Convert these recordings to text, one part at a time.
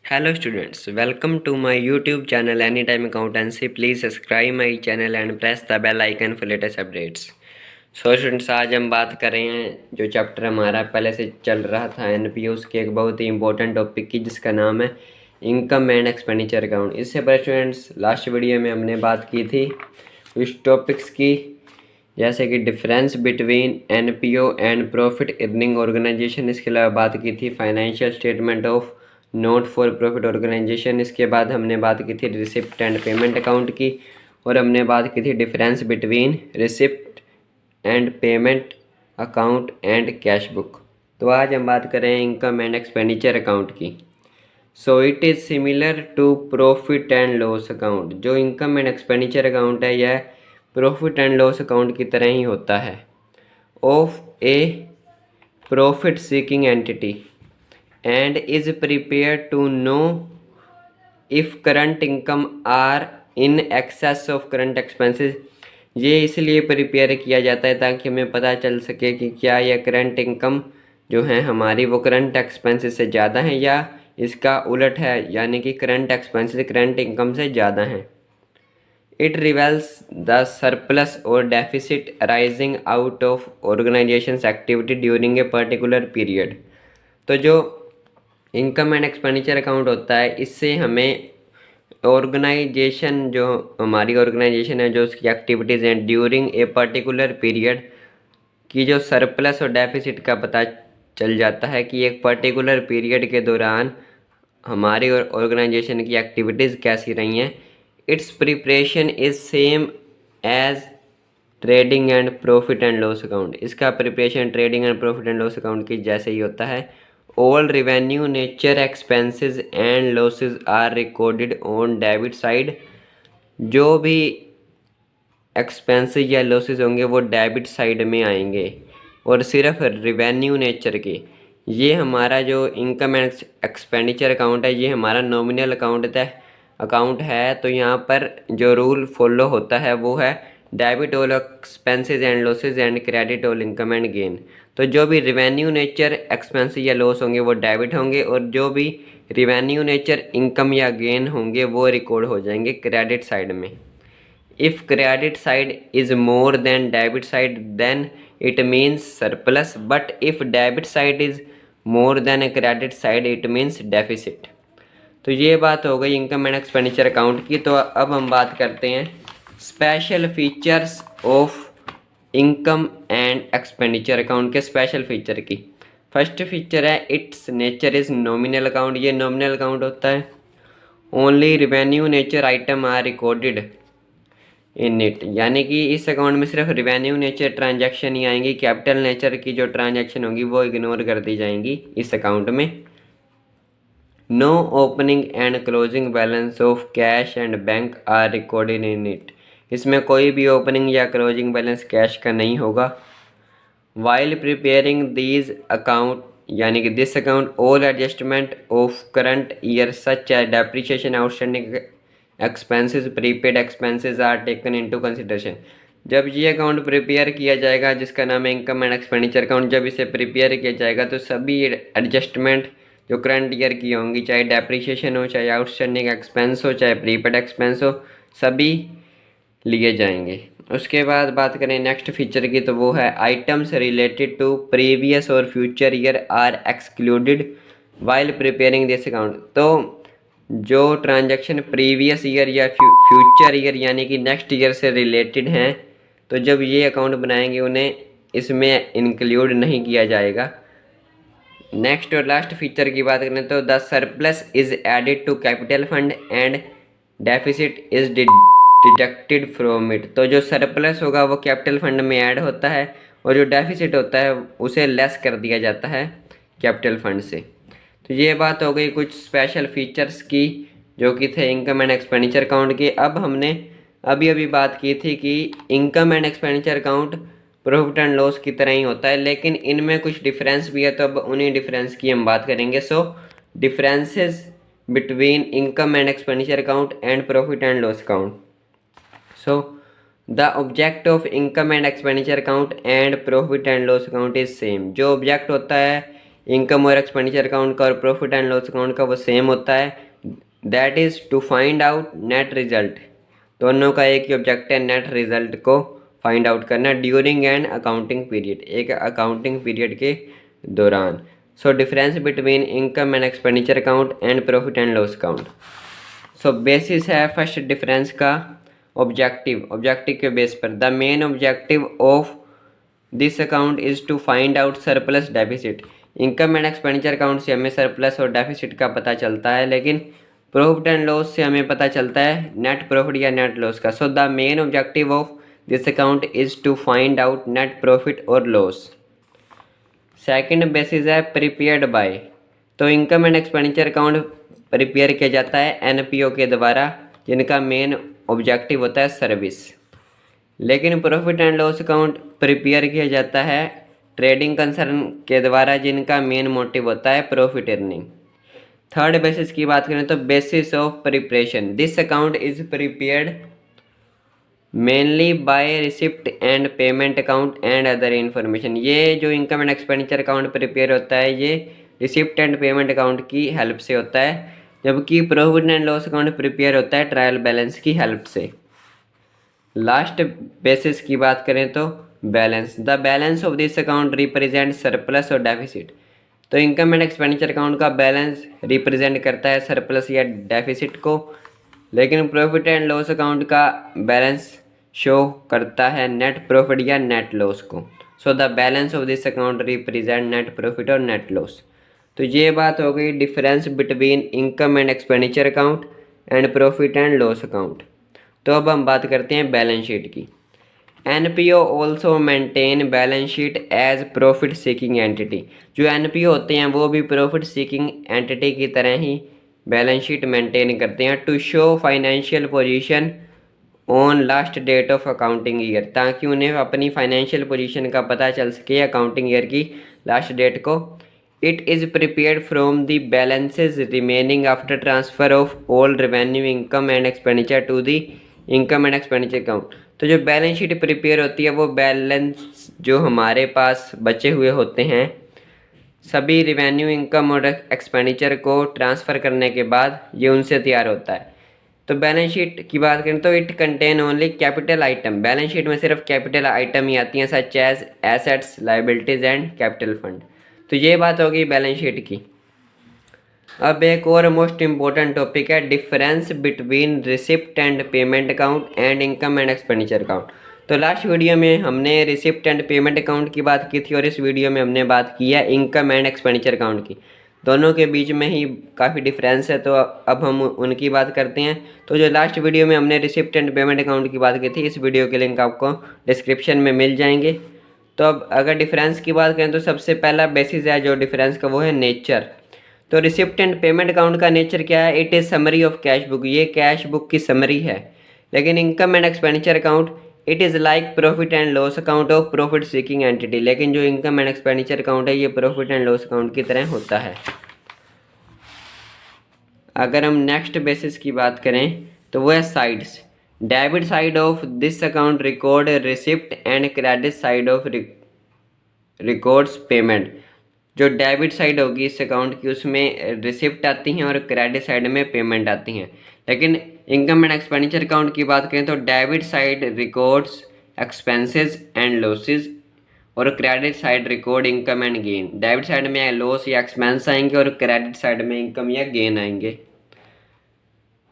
Hello students, welcome to my YouTube channel Anytime Accountancy. Please subscribe my channel and press the bell icon for latest updates. So students, आज हम बात कर रहे हैं जो chapter हमारा पहले से चल रहा था एनपीओ के एक बहुत ही इंपॉर्टेंट टॉपिक की जिसका नाम है इनकम एंड एक्सपेंडिचर अकाउंट। इससे पहले स्टूडेंट्स लास्ट वीडियो में हमने बात की थी कुछ टॉपिक्स की, जैसे कि difference between NPO and profit earning organisation. इसके अलावा बात की थी financial statement of not for profit organisation. इसके बाद हमने बात की थी रिसिप्ट एंड पेमेंट अकाउंट की, और हमने बात की थी difference between receipt and payment account and cash book. तो आज हम बात कर रहे हैं इनकम एंड एक्सपेंडिचर अकाउंट की। So it is similar to profit and loss account. जो इनकम एंड एक्सपेंडिचर अकाउंट है यह प्रॉफिट एंड लॉस अकाउंट की तरह ही होता है of A profit seeking entity and is prepared to know if current income are in excess of current expenses। ये इसलिए prepare किया जाता है ताकि हमें पता चल सके कि क्या यह करंट इनकम जो है हमारी वो करंट एक्सपेंसेस से ज़्यादा है या इसका उलट है, यानी कि करंट एक्सपेंसेस करंट इनकम से ज़्यादा हैं। इट रिवेल्स द सरप्लस और deficit arising out of organisations activity during a particular period. तो जो इनकम एंड एक्सपेंडिचर अकाउंट होता है इससे हमें ऑर्गेनाइजेशन जो हमारी ऑर्गेनाइजेशन है जो उसकी एक्टिविटीज़ हैं ड्यूरिंग ए पर्टिकुलर पीरियड की जो सरप्लस और डेफिसिट का पता चल जाता है कि एक पर्टिकुलर पीरियड के दौरान हमारी ऑर्गेनाइजेशन की एक्टिविटीज़ कैसी रही हैं। Its preparation is same as trading and profit and loss account. इसका preparation trading and profit and loss account की जैसे ही होता है। All revenue nature expenses and losses are recorded on debit side। जो भी एक्सपेंसेस या लॉसेस होंगे वो डेबिट साइड में आएंगे, और सिर्फ रेवेन्यू नेचर के। ये हमारा जो इनकम एंड एक्सपेंडिचर अकाउंट है ये हमारा नॉमिनल अकाउंट है। तो यहाँ पर जो रूल फॉलो होता है वो है debit all expenses and losses and credit all income and gain. तो जो भी रिवेन्यू नेचर एक्सपेंस या लॉस होंगे वो डेबिट होंगे, और जो भी रिवेन्यू नेचर इनकम या गेन होंगे वो रिकॉर्ड हो जाएंगे क्रेडिट साइड में। If credit side is more than debit side then it means surplus, but if debit side is more than credit side it means deficit. तो ये बात हो गई इनकम एंड एक्सपेंडिचर अकाउंट की। तो अब हम बात करते हैं special features of income and expenditure account के स्पेशल फीचर की। फर्स्ट फीचर है its nature is nominal account. ये नॉमिनल अकाउंट होता है। Only revenue nature item are recorded in it, यानी कि इस अकाउंट में सिर्फ रिवेन्यू नेचर ट्रांजैक्शन ही आएंगी। कैपिटल नेचर की जो ट्रांजैक्शन होगी वो इग्नोर कर दी जाएंगी इस अकाउंट में। No opening and closing balance of cash and bank are recorded in it. इसमें कोई भी ओपनिंग या क्लोजिंग बैलेंस कैश का नहीं होगा। वाइल प्रिपेयरिंग दीज अकाउंट, यानी कि this account all adjustment of current year such as depreciation outstanding expenses prepaid expenses are taken into consideration. जब ये अकाउंट प्रिपेयर किया जाएगा जिसका नाम है इनकम एंड एक्सपेंडिचर अकाउंट, जब इसे प्रिपेयर किया जाएगा तो सभी एडजस्टमेंट जो करंट ईयर की होंगी, चाहे डेप्रिसिएशन हो, चाहे आउटस्टैंडिंग एक्सपेंस हो, चाहे प्रीपेड एक्सपेंस हो, सभी लिए जाएंगे। उसके बाद बात करें नेक्स्ट फीचर की, तो वो है आइटम्स रिलेटेड टू प्रीवियस और future year are excluded while preparing this account. तो जो ट्रांजैक्शन प्रीवियस ईयर या फ्यूचर ईयर यानी कि नेक्स्ट ईयर से रिलेटेड हैं, तो जब ये अकाउंट बनाएंगे उन्हें इसमें इंक्लूड नहीं किया जाएगा। नेक्स्ट और लास्ट फीचर की बात करें तो the surplus is added to capital fund and deficit is deducted from it. तो जो सरप्लस होगा वो कैपिटल फंड में ऐड होता है, और जो डेफिसिट होता है उसे लेस कर दिया जाता है कैपिटल फंड से। तो ये बात हो गई कुछ स्पेशल फीचर्स की जो कि थे इनकम एंड एक्सपेंडिचर अकाउंट के। अब हमने अभी बात की थी कि income and expenditure account profit and loss की तरह ही होता है, लेकिन इनमें कुछ डिफरेंस भी है। तो अब उन्हीं डिफरेंस की हम बात करेंगे। So differences between income and expenditure account and profit and loss account. So the object of income and expenditure account and profit and loss account is same. जो ऑब्जेक्ट होता है इनकम और एक्सपेंडिचर अकाउंट का और profit and loss account का वो same होता है, that is to find out net result. दोनों का एक ही ऑब्जेक्ट है, नेट रिजल्ट को फाइंड आउट करना ड्यूरिंग एन अकाउंटिंग पीरियड, एक अकाउंटिंग पीरियड के दौरान। So difference between income and expenditure account and profit and loss account. So basis है फर्स्ट डिफरेंस का ऑब्जेक्टिव, ऑब्जेक्टिव के बेस पर the main objective of this account is to find out surplus deficit. Income and expenditure account से हमें surplus और deficit का पता चलता है, लेकिन प्रॉफिट एंड लॉस से हमें पता चलता है नेट प्रॉफिट या नेट लॉस का। So the main objective of this account is to find out net profit और लॉस। सेकंड बेसिस है प्रिपेयर्ड बाय। तो income and expenditure account prepare किया जाता है एनपीओ के द्वारा, जिनका मेन ऑब्जेक्टिव होता है सर्विस। लेकिन profit and loss account prepare किया जाता है ट्रेडिंग कंसर्न के द्वारा, जिनका मेन मोटिव होता है प्रॉफिट अर्निंग। थर्ड बेसिस की बात करें तो basis of preparation, this account is prepared mainly by receipt and payment account and other information. ये जो income and expenditure account prepare होता है ये रिसिप्ट एंड पेमेंट अकाउंट की हेल्प से होता है, जबकि profit and loss account prepare होता है ट्रायल बैलेंस की हेल्प से। लास्ट बेसिस की बात करें तो balance, the balance of this account represent surplus और डेफिसिट। तो इनकम एंड एक्सपेंडिचर अकाउंट का बैलेंस रिप्रेजेंट करता है सरप्लस या डेफिसिट को, लेकिन प्रॉफिट एंड लॉस अकाउंट का बैलेंस शो करता है नेट प्रॉफिट या नेट लॉस को। So the balance of this account represent net profit और नेट लॉस। तो ये बात हो गई difference between income and expenditure account and profit and loss account. तो अब हम बात करते हैं बैलेंस शीट की। NPO also maintain balance sheet as profit seeking entity. जो एनपीओ होते हैं वो भी प्रॉफिट सीकिंग एंटिटी की तरह ही बैलेंस शीट मेंटेन करते हैं to show financial position on last date of accounting year, ताकि उन्हें अपनी फाइनेंशियल पोजीशन का पता चल सके अकाउंटिंग ईयर की लास्ट डेट को। It is prepared from the balances remaining after transfer of all revenue income and expenditure to the income and expenditure account. तो जो बैलेंस शीट प्रिपेयर होती है वो बैलेंस जो हमारे पास बचे हुए होते हैं सभी रेवेन्यू इनकम और एक्सपेंडिचर को ट्रांसफ़र करने के बाद ये उनसे तैयार होता है। तो बैलेंस शीट की बात करें तो it contain only capital item. Balance sheet में सिर्फ कैपिटल आइटम ही आती हैं, such as assets, liabilities and capital fund. तो ये बात होगी बैलेंस शीट की। अब एक और मोस्ट इम्पोर्टेंट टॉपिक है difference between receipt and payment account and income and expenditure account. तो लास्ट वीडियो में हमने रिसिप्ट एंड पेमेंट अकाउंट की बात की थी और इस वीडियो में हमने बात की है इनकम एंड एक्सपेंडिचर अकाउंट की। दोनों के बीच में ही काफ़ी डिफरेंस है, तो अब हम उनकी बात करते हैं। तो जो लास्ट वीडियो में हमने रिसिप्ट एंड पेमेंट अकाउंट की बात की थी, इस वीडियो के लिंक आपको डिस्क्रिप्शन में मिल जाएंगे। तो अब अगर डिफरेंस की बात करें तो सबसे पहला बेसिस है जो डिफरेंस का वो है नेचर। तो रिसिप्ट एंड पेमेंट अकाउंट का नेचर क्या है? It is summary of cash book, ये कैश बुक की समरी है। लेकिन income and expenditure account it is like profit and loss account of profit seeking entity. लेकिन जो इनकम एंड एक्सपेंडिचर अकाउंट है ये प्रॉफिट एंड लॉस अकाउंट की तरह होता है। अगर हम नेक्स्ट बेसिस की बात करें तो वो है sides. Debit side of this account record receipt and credit side of records payment. जो डेबिट साइड होगी इस अकाउंट की उसमें रिसिप्ट आती हैं और क्रेडिट साइड में पेमेंट आती हैं। लेकिन इनकम एंड एक्सपेंडिचर अकाउंट की बात करें तो debit side records expenses and losses और credit side record income and gain. Debit side में लॉस या एक्सपेंस आएंगे और क्रेडिट साइड में इनकम या गेन आएंगे।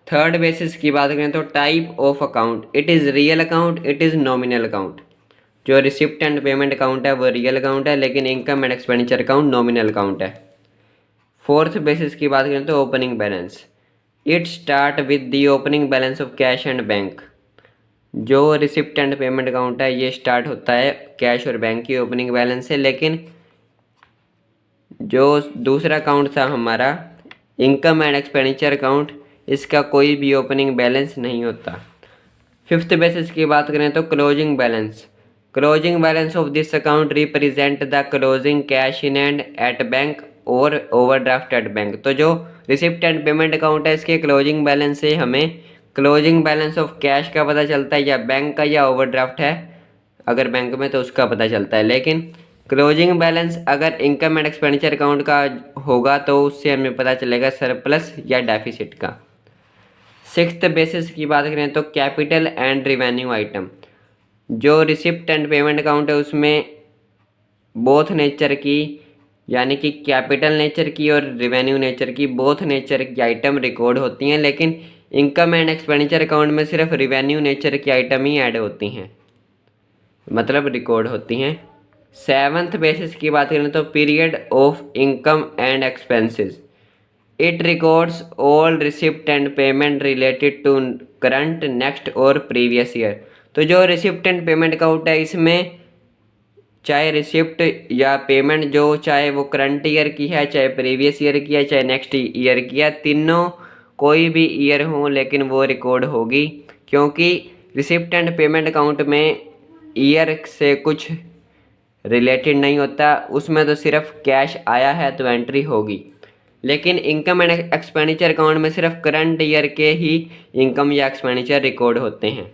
थर्ड बेसिस की बात करें तो type of account, it is real account, it is nominal account. जो रिसिप्ट एंड पेमेंट अकाउंट है वो रियल अकाउंट है, लेकिन income and expenditure account nominal account है। फोर्थ बेसिस की बात करें तो opening balance, it start with the opening balance of cash and bank. जो रिसिप्ट एंड पेमेंट अकाउंट है ये स्टार्ट होता है कैश और बैंक की ओपनिंग बैलेंस से, लेकिन जो दूसरा अकाउंट था हमारा इनकम एंड एक्सपेंडिचर अकाउंट, इसका कोई भी ओपनिंग बैलेंस नहीं होता। फिफ्थ बेसिस की बात करें तो closing balance, closing balance of this account represent the closing cash in and at bank और ओवरड्राफ्ट एट बैंक। तो जो रिसिप्ट एंड पेमेंट अकाउंट है इसके क्लोजिंग बैलेंस से हमें क्लोजिंग बैलेंस ऑफ कैश का पता चलता है या बैंक का या ओवरड्राफ्ट है अगर बैंक में तो उसका पता चलता है। लेकिन क्लोजिंग बैलेंस अगर इनकम एंड एक्सपेंडिचर अकाउंट का होगा तो उससे हमें पता चलेगा सरप्लस या डेफिसिट का। सिक्स्थ बेसिस की बात करें तो कैपिटल एंड रिवेन्यू आइटम, जो रिसिप्ट एंड पेमेंट अकाउंट है उसमें बोथ नेचर की यानी कि कैपिटल नेचर की और रिवेन्यू नेचर की बोथ नेचर की आइटम रिकॉर्ड होती हैं, लेकिन इनकम एंड एक्सपेंडिचर अकाउंट में सिर्फ रिवेन्यू नेचर की आइटम ही ऐड होती हैं, मतलब रिकॉर्ड होती हैं। सेवन्थ बेसिस की बात करें तो period of income and expenses, it records all receipt and payment related to current, next और प्रीवियस ईयर। तो जो रिसिप्ट एंड पेमेंट अकाउंट है इसमें चाहे रिसिप्ट या पेमेंट जो चाहे वो करंट ईयर की है, चाहे प्रीवियस ईयर की है, चाहे नेक्स्ट ईयर की है, तीनों कोई भी ईयर हो लेकिन वो रिकॉर्ड होगी, क्योंकि रिसिप्ट एंड पेमेंट अकाउंट में ईयर से कुछ रिलेटेड नहीं होता, उसमें तो सिर्फ कैश आया है तो एंट्री होगी। लेकिन इनकम एंड एक्सपेंडिचर अकाउंट में सिर्फ करंट ईयर के ही इनकम या एक्सपेंडिचर रिकॉर्ड होते हैं।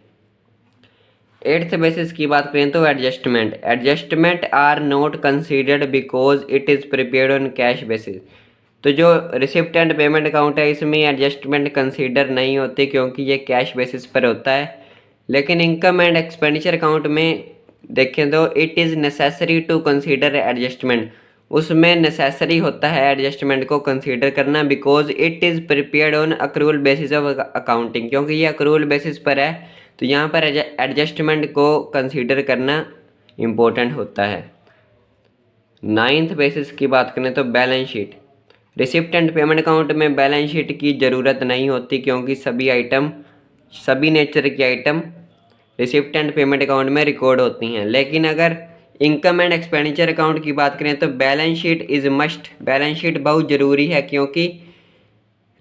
एट्थ बेसिस की बात करें तो adjustment are not considered because it is prepared on cash basis. तो जो रिसिप्ट एंड पेमेंट अकाउंट है इसमें एडजस्टमेंट कंसीडर नहीं होती क्योंकि ये कैश बेसिस पर होता है। लेकिन इनकम एंड एक्सपेंडिचर अकाउंट में देखें तो it is necessary to consider adjustment, उसमें नेसेसरी होता है एडजस्टमेंट को कंसीडर करना, because it is prepared on accrual basis of accounting, क्योंकि ये अक्रूवल बेसिस पर है तो यहाँ पर एडजस्टमेंट को कंसीडर करना इम्पोर्टेंट होता है। नाइन्थ बेसिस की बात करें तो balance sheet, receipt and payment account में बैलेंस शीट की ज़रूरत नहीं होती क्योंकि सभी नेचर की item receipt and payment account में रिकॉर्ड होती हैं। लेकिन अगर इनकम एंड एक्सपेंडिचर अकाउंट की बात करें तो balance sheet is must, balance sheet बहुत ज़रूरी है, क्योंकि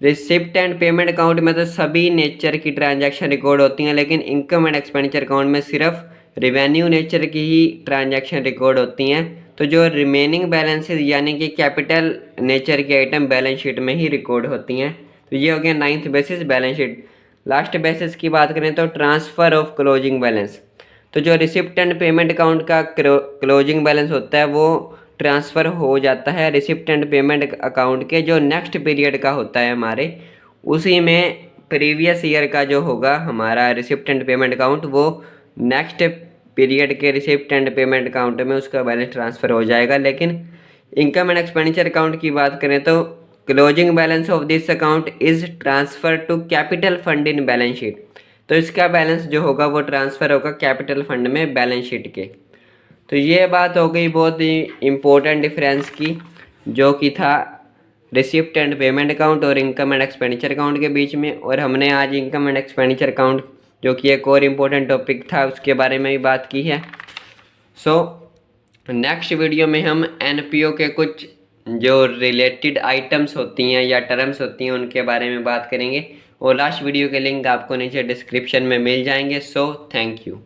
रिसिप्ट एंड पेमेंट अकाउंट में तो सभी नेचर की ट्रांजैक्शन रिकॉर्ड होती हैं, लेकिन इनकम एंड एक्सपेंडिचर अकाउंट में सिर्फ रिवेन्यू नेचर की ही ट्रांजैक्शन रिकॉर्ड होती हैं। तो जो रिमेनिंग बैलेंसेस यानी कि कैपिटल नेचर की आइटम बैलेंस शीट में ही रिकॉर्ड होती हैं। तो ये हो गया ninth basis balance sheet. Last basis की बात करें तो ट्रांसफ़र ऑफ क्लोजिंग बैलेंस, तो जो रिसिप्ट एंड पेमेंट अकाउंट का क्लोजिंग बैलेंस होता है वो ट्रांसफ़र हो जाता है रिसिप्ट एंड पेमेंट अकाउंट के जो नेक्स्ट पीरियड का होता है हमारे, उसी में प्रीवियस ईयर का जो होगा हमारा रिसिप्ट एंड पेमेंट अकाउंट वो नेक्स्ट पीरियड के रिसिप्ट एंड पेमेंट अकाउंट में उसका बैलेंस ट्रांसफ़र हो जाएगा। लेकिन इनकम एंड एक्सपेंडिचर अकाउंट की बात करें तो closing balance of this account is transfer to capital fund in balance sheet, तो इसका बैलेंस जो होगा वो ट्रांसफ़र होगा कैपिटल फंड में बैलेंस शीट के। तो ये बात हो गई बहुत ही इम्पोर्टेंट डिफरेंस की, जो कि था रिसिप्ट एंड पेमेंट अकाउंट और इनकम एंड एक्सपेंडिचर अकाउंट के बीच में। और हमने आज इनकम एंड एक्सपेंडिचर अकाउंट जो कि एक और इम्पोर्टेंट टॉपिक था उसके बारे में भी बात की है। सो नेक्स्ट वीडियो में हम एनपीओ के कुछ जो रिलेटेड आइटम्स होती हैं या टर्म्स होती हैं उनके बारे में बात करेंगे, और लास्ट वीडियो के लिंक आपको नीचे डिस्क्रिप्शन में मिल जाएंगे। So thank you.